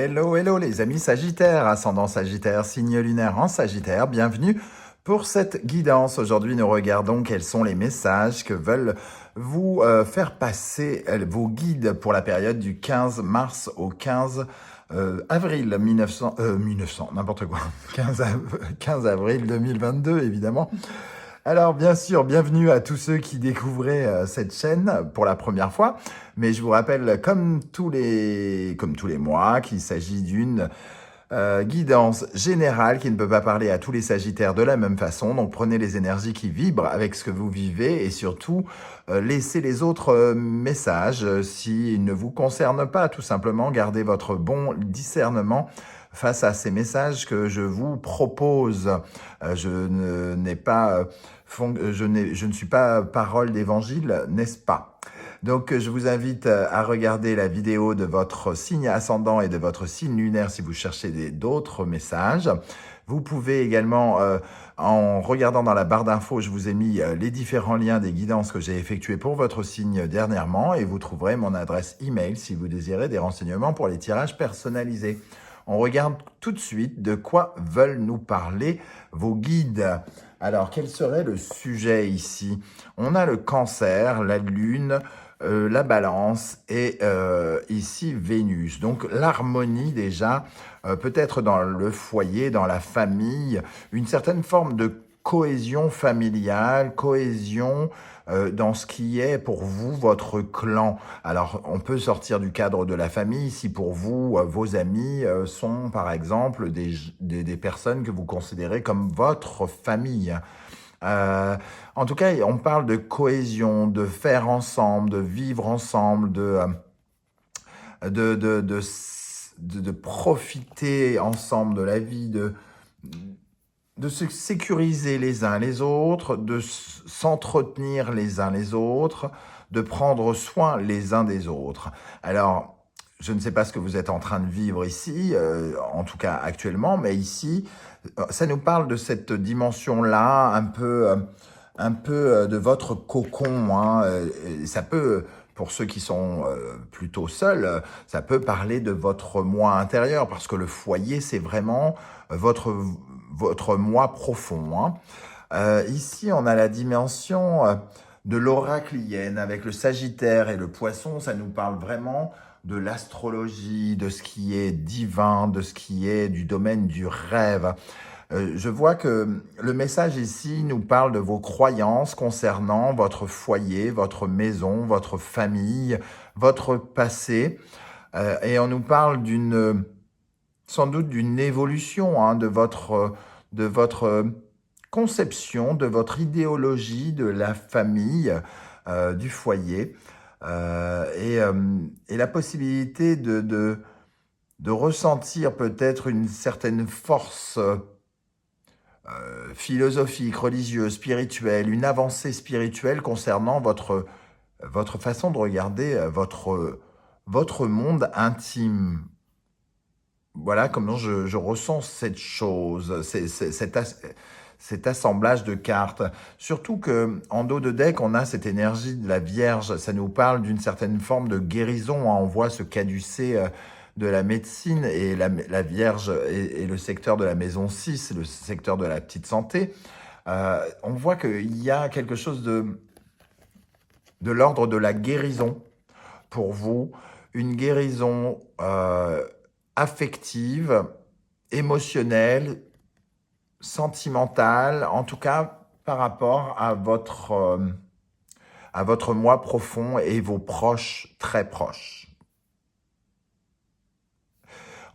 Hello, hello les amis Sagittaires, ascendant Sagittaire, signe lunaire en Sagittaire, bienvenue pour cette guidance. Aujourd'hui, nous regardons quels sont les messages que veulent vous faire passer vos guides pour la période du 15 mars au 15 avril 1900, n'importe quoi, 15 avril 2022 évidemment. Alors bien sûr, bienvenue à tous ceux qui découvraient cette chaîne pour la première fois, mais je vous rappelle comme tous les mois qu'il s'agit d'une guidance générale qui ne peut pas parler à tous les Sagittaires de la même façon, donc prenez les énergies qui vibrent avec ce que vous vivez et surtout laissez les autres messages s'ils ne vous concernent pas, tout simplement gardez votre bon discernement face à ces messages que je vous propose. Je ne suis pas parole d'évangile, n'est-ce pas? Donc, je vous invite à regarder la vidéo de votre signe ascendant et de votre signe lunaire si vous cherchez d'autres messages. Vous pouvez également, en regardant dans la barre d'infos, je vous ai mis les différents liens des guidances que j'ai effectuées pour votre signe dernièrement et vous trouverez mon adresse email si vous désirez des renseignements pour les tirages personnalisés. On regarde tout de suite de quoi veulent nous parler vos guides. Alors, quel serait le sujet ici? On a le Cancer, la Lune, la Balance et ici Vénus. Donc, l'harmonie déjà, peut-être dans le foyer, dans la famille, une certaine forme de cohésion familiale, cohésion dans ce qui est pour vous votre clan. Alors, on peut sortir du cadre de la famille si pour vous, vos amis sont par exemple des personnes que vous considérez comme votre famille. En tout cas, on parle de cohésion, de faire ensemble, de vivre ensemble, de profiter ensemble de la vie, de se sécuriser les uns les autres, de s'entretenir les uns les autres, de prendre soin les uns des autres. Alors, je ne sais pas ce que vous êtes en train de vivre ici, en tout cas actuellement, mais ici, ça nous parle de cette dimension-là, un peu de votre cocon. Hein. Ça peut, pour ceux qui sont plutôt seuls, ça peut parler de votre moi intérieur, parce que le foyer, c'est vraiment votre moi profond. Hein. Ici, on a la dimension de l'oraclienne avec le Sagittaire et le Poisson. Ça nous parle vraiment de l'astrologie, de ce qui est divin, de ce qui est du domaine du rêve. Je vois que le message ici nous parle de vos croyances concernant votre foyer, votre maison, votre famille, votre passé. Et on nous parle sans doute d'une évolution hein, de votre conception, de votre idéologie de la famille, du foyer, et la possibilité de ressentir peut-être une certaine force philosophique, religieuse, spirituelle, une avancée spirituelle concernant votre façon de regarder votre monde intime. Voilà comment je ressens cette chose, cet assemblage de cartes. Surtout qu'en dos de deck, on a cette énergie de la Vierge. Ça nous parle d'une certaine forme de guérison. Hein. On voit ce caducée de la médecine et la Vierge et le secteur de la maison 6, le secteur de la petite santé. On voit qu'il y a quelque chose de l'ordre de la guérison pour vous. Une guérison affective, émotionnelle, sentimentale, en tout cas par rapport à votre moi profond et vos proches, très proches.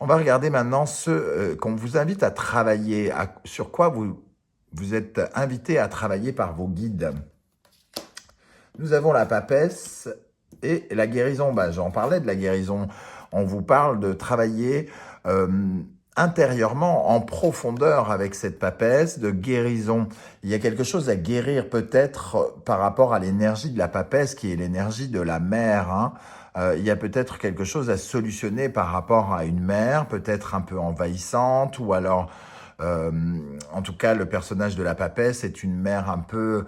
On va regarder maintenant ce qu'on vous invite à travailler, sur quoi vous êtes invité à travailler par vos guides. Nous avons la papesse et la guérison. J'en parlais de la guérison. On vous parle de travailler intérieurement, en profondeur avec cette papesse, de guérison. Il y a quelque chose à guérir peut-être par rapport à l'énergie de la papesse, qui est l'énergie de la mère. Hein. Il y a peut-être quelque chose à solutionner par rapport à une mère, peut-être un peu envahissante, ou alors, en tout cas, le personnage de la papesse est une mère un peu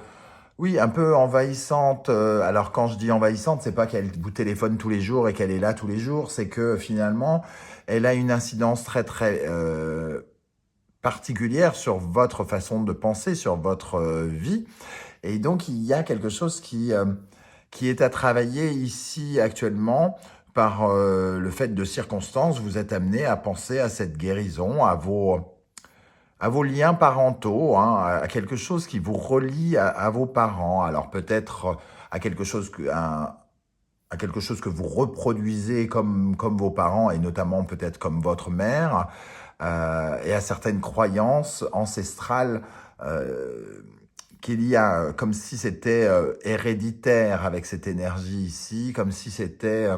Oui, un peu envahissante. Alors quand je dis envahissante, c'est pas qu'elle vous téléphone tous les jours et qu'elle est là tous les jours, c'est que finalement, elle a une incidence très très particulière sur votre façon de penser, sur votre vie. Et donc il y a quelque chose qui est à travailler ici actuellement par le fait de circonstances. Vous êtes amené à penser à cette guérison, à vos liens parentaux, hein, à quelque chose qui vous relie à vos parents. Alors peut-être à quelque chose à quelque chose que vous reproduisez comme vos parents et notamment peut-être comme votre mère, et à certaines croyances ancestrales qu'il y a, comme si c'était héréditaire avec cette énergie ici, comme si c'était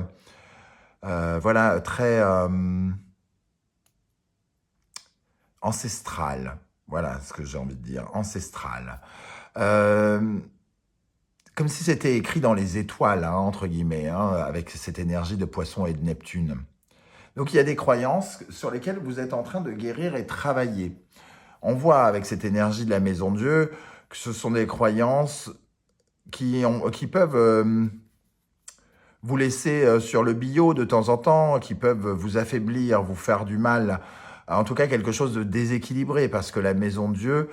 voilà très ancestral. Voilà ce que j'ai envie de dire, ancestral. Euh, Comme si c'était écrit dans les étoiles, hein, entre guillemets, hein, avec cette énergie de Poisson et de Neptune. Donc il y a des croyances sur lesquelles vous êtes en train de guérir et travailler. On voit avec cette énergie de la Maison Dieu que ce sont des croyances qui peuvent vous laisser sur le billot de temps en temps, qui peuvent vous affaiblir, vous faire du mal. En tout cas, quelque chose de déséquilibré, parce que la Maison Dieu,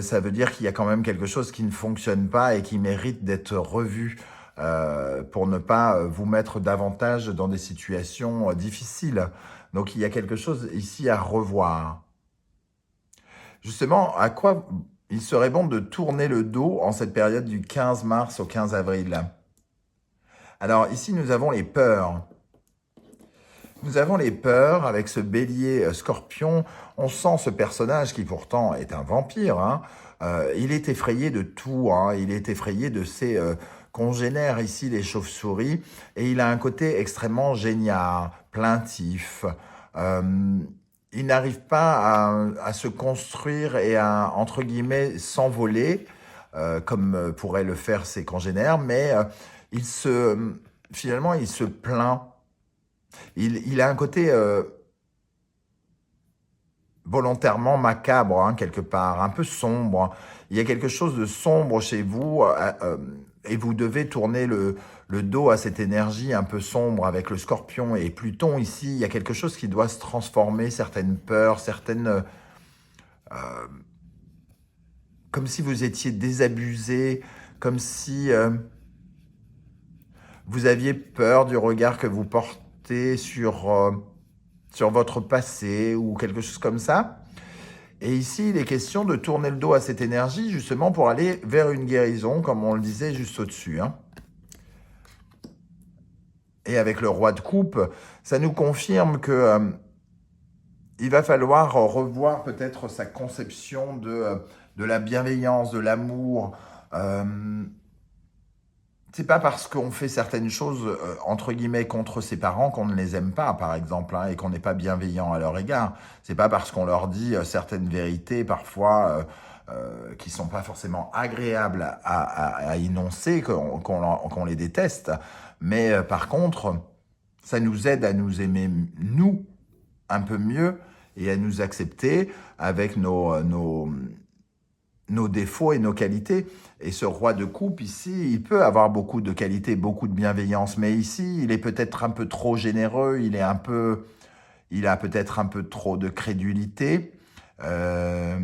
ça veut dire qu'il y a quand même quelque chose qui ne fonctionne pas et qui mérite d'être revu pour ne pas vous mettre davantage dans des situations difficiles. Donc il y a quelque chose ici à revoir. Justement, à quoi il serait bon de tourner le dos en cette période du 15 mars au 15 avril? Alors ici, nous avons les peurs. Nous avons les peurs avec ce bélier scorpion. On sent ce personnage qui pourtant est un vampire, hein. Il est effrayé de tout, hein. Il est effrayé de ses congénères ici, les chauves-souris. Et il a un côté extrêmement génial, plaintif. Euh, il n'arrive pas à se construire et à, entre guillemets, s'envoler, comme pourraient le faire ses congénères, mais il se, finalement, il se plaint. Il a un côté volontairement macabre, hein, quelque part, un peu sombre. Il y a quelque chose de sombre chez vous et vous devez tourner le dos à cette énergie un peu sombre avec le scorpion et Pluton ici. Il y a quelque chose qui doit se transformer, certaines peurs, certaines... comme si vous étiez désabusé, comme si vous aviez peur du regard que vous portez sur votre passé ou quelque chose comme ça. Et ici, il est question de tourner le dos à cette énergie justement pour aller vers une guérison, comme on le disait juste au-dessus, hein. Et avec le roi de coupe, ça nous confirme que il va falloir revoir peut-être sa conception de la bienveillance, de l'amour. Euh, c'est pas parce qu'on fait certaines choses, entre guillemets, contre ses parents qu'on ne les aime pas, par exemple, hein, et qu'on n'est pas bienveillant à leur égard. C'est pas parce qu'on leur dit certaines vérités, parfois, qui sont pas forcément agréables à énoncer, qu'on les déteste. Mais par contre, ça nous aide à nous aimer, nous, un peu mieux, et à nous accepter avec nos défauts et nos qualités. Et ce roi de coupe ici, il peut avoir beaucoup de qualités, beaucoup de bienveillance, mais ici, il est peut-être un peu trop généreux, il a peut-être un peu trop de crédulité. Euh,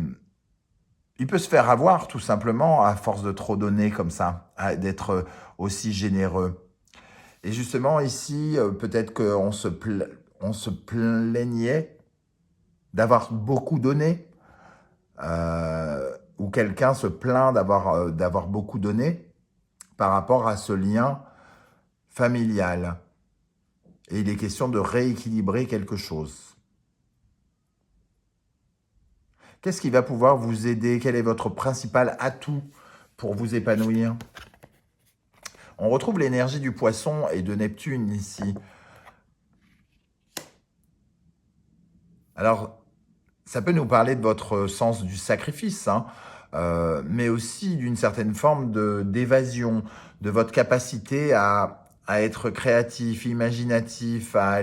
il peut se faire avoir tout simplement à force de trop donner comme ça, d'être aussi généreux. Et justement ici, peut-être qu'on on se plaignait d'avoir beaucoup donné, ou quelqu'un se plaint d'avoir beaucoup donné par rapport à ce lien familial. Et il est question de rééquilibrer quelque chose. Qu'est-ce qui va pouvoir vous aider? Quel est votre principal atout pour vous épanouir? On retrouve l'énergie du poisson et de Neptune ici. Alors, ça peut nous parler de votre sens du sacrifice, hein, mais aussi d'une certaine forme d'évasion, de votre capacité à être créatif, imaginatif, à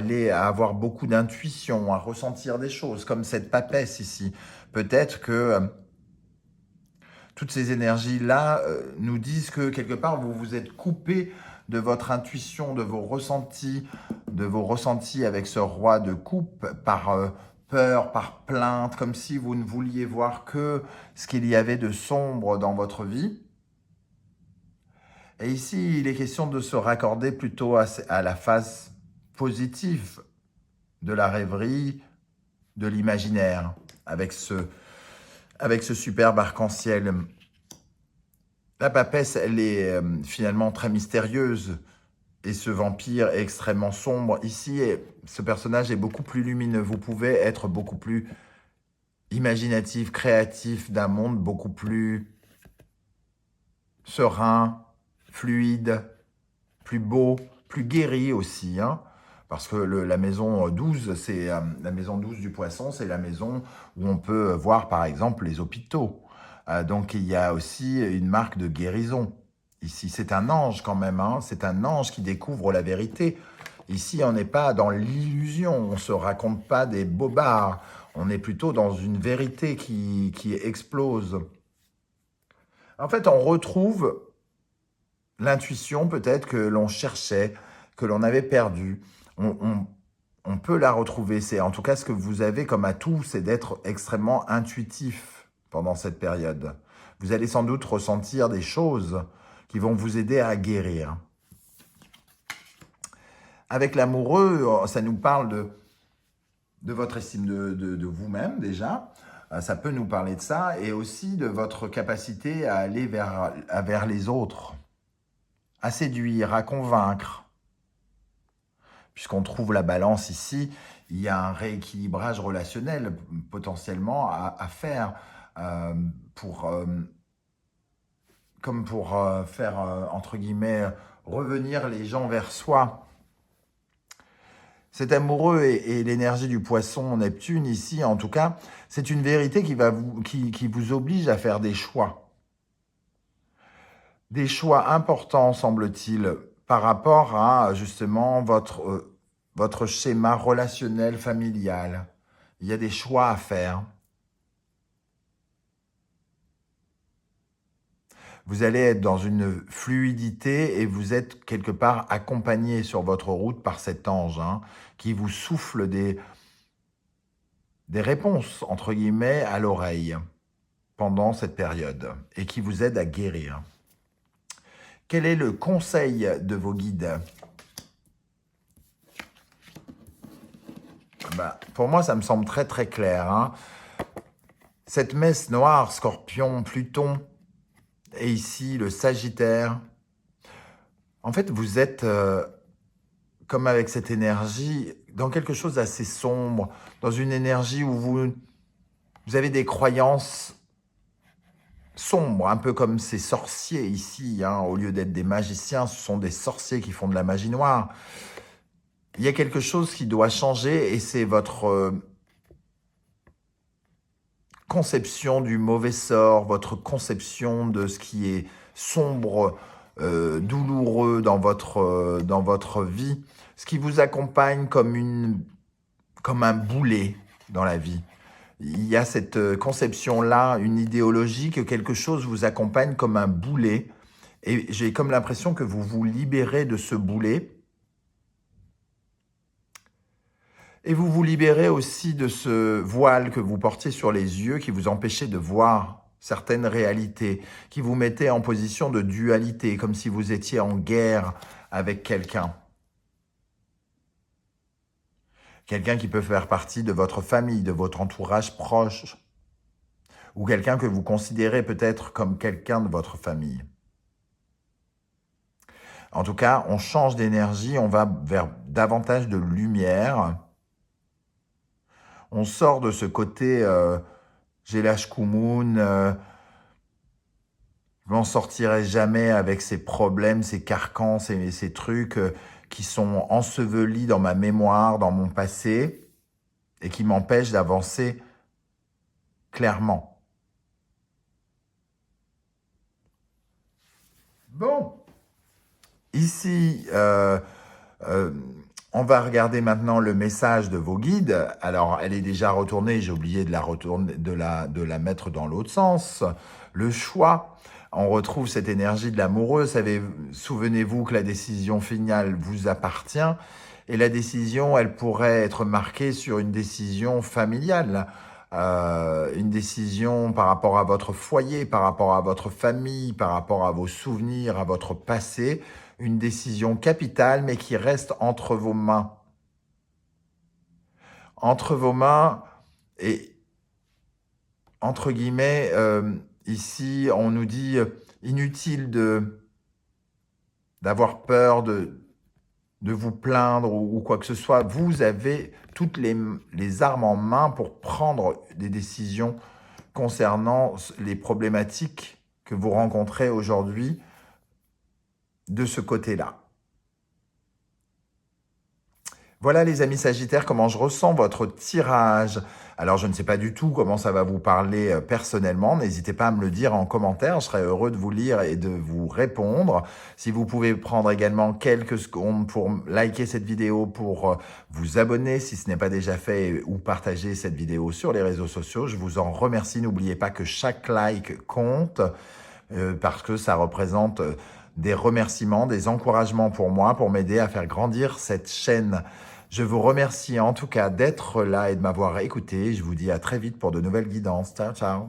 avoir beaucoup d'intuition, à ressentir des choses, comme cette papesse ici. Peut-être que toutes ces énergies-là nous disent que quelque part, vous vous êtes coupé de votre intuition, de vos ressentis avec ce roi de coupe par peur, par plainte, comme si vous ne vouliez voir que ce qu'il y avait de sombre dans votre vie. Et ici, il est question de se raccorder plutôt à la phase positive de la rêverie, de l'imaginaire, avec ce superbe arc-en-ciel. La papesse, elle est finalement très mystérieuse, et ce vampire est extrêmement sombre. Ici, ce personnage est beaucoup plus lumineux. Vous pouvez être beaucoup plus imaginatif, créatif, d'un monde beaucoup plus serein, fluide, plus beau, plus guéri aussi, hein. Parce que la maison 12, c'est la maison 12 du poisson, c'est la maison où on peut voir par exemple les hôpitaux. Donc il y a aussi une marque de guérison. Ici, c'est un ange quand même, hein. C'est un ange qui découvre la vérité. Ici, on n'est pas dans l'illusion, on ne se raconte pas des bobards. On est plutôt dans une vérité qui explose. En fait, on retrouve l'intuition peut-être que l'on cherchait, que l'on avait perdue. On peut la retrouver. C'est en tout cas ce que vous avez comme atout, c'est d'être extrêmement intuitif pendant cette période. Vous allez sans doute ressentir des choses qui vont vous aider à guérir. Avec l'amoureux, ça nous parle de votre estime de vous-même déjà. Ça peut nous parler de ça et aussi de votre capacité à aller vers les autres, à séduire, à convaincre. Puisqu'on trouve la balance ici, il y a un rééquilibrage relationnel potentiellement à faire pour faire, entre guillemets, revenir les gens vers soi. Cet amoureux et l'énergie du poisson Neptune ici, en tout cas, c'est une vérité qui vous oblige à faire des choix. Des choix importants, semble-t-il, par rapport à, justement, votre schéma relationnel familial. Il y a des choix à faire. Vous allez être dans une fluidité et vous êtes quelque part accompagné sur votre route par cet ange qui vous souffle des réponses, entre guillemets, à l'oreille pendant cette période et qui vous aide à guérir. Quel est le conseil de vos guides ? Pour moi, ça me semble très très clair. Cette messe noire, Scorpion, Pluton, et ici le Sagittaire. En fait, vous êtes, comme avec cette énergie, dans quelque chose d'assez sombre, dans une énergie où vous avez des croyances sombres, un peu comme ces sorciers ici. Au lieu d'être des magiciens, ce sont des sorciers qui font de la magie noire. Il y a quelque chose qui doit changer et c'est votre conception du mauvais sort, votre conception de ce qui est sombre, douloureux dans votre vie, ce qui vous accompagne comme un boulet dans la vie. Il y a cette conception-là, une idéologie que quelque chose vous accompagne comme un boulet et j'ai comme l'impression que vous vous libérez de ce boulet. Et vous vous libérez aussi de ce voile que vous portiez sur les yeux qui vous empêchait de voir certaines réalités, qui vous mettait en position de dualité, comme si vous étiez en guerre avec quelqu'un. Quelqu'un qui peut faire partie de votre famille, de votre entourage proche, ou quelqu'un que vous considérez peut-être comme quelqu'un de votre famille. En tout cas, on change d'énergie, on va vers davantage de lumière. On sort de ce côté j'ai l'âge Koumoun, je m'en sortirai jamais avec ces problèmes, ces carcans, ces trucs qui sont ensevelis dans ma mémoire, dans mon passé, et qui m'empêchent d'avancer clairement. Bon, ici, on va regarder maintenant le message de vos guides. Alors, elle est déjà retournée, j'ai oublié de la mettre dans l'autre sens. le choix. On retrouve cette énergie de l'amoureux. Souvenez-vous que la décision finale vous appartient. Et la décision, elle pourrait être marquée sur une décision familiale. Une décision par rapport à votre foyer, par rapport à votre famille, par rapport à vos souvenirs, à votre passé. Une décision capitale, mais qui reste entre vos mains. Entre vos mains et, entre guillemets, ici, on nous dit inutile d'avoir peur de vous plaindre ou quoi que ce soit. Vous avez toutes les armes en main pour prendre des décisions concernant les problématiques que vous rencontrez aujourd'hui de ce côté-là. Voilà les amis Sagittaires, comment je ressens votre tirage. Alors je ne sais pas du tout comment ça va vous parler personnellement, n'hésitez pas à me le dire en commentaire, je serai heureux de vous lire et de vous répondre. Si vous pouvez prendre également quelques secondes pour liker cette vidéo, pour vous abonner si ce n'est pas déjà fait ou partager cette vidéo sur les réseaux sociaux, je vous en remercie. N'oubliez pas que chaque like compte parce que ça représente des remerciements, des encouragements pour moi, pour m'aider à faire grandir cette chaîne. Je vous remercie en tout cas d'être là et de m'avoir écouté. Je vous dis à très vite pour de nouvelles guidances. Ciao, ciao.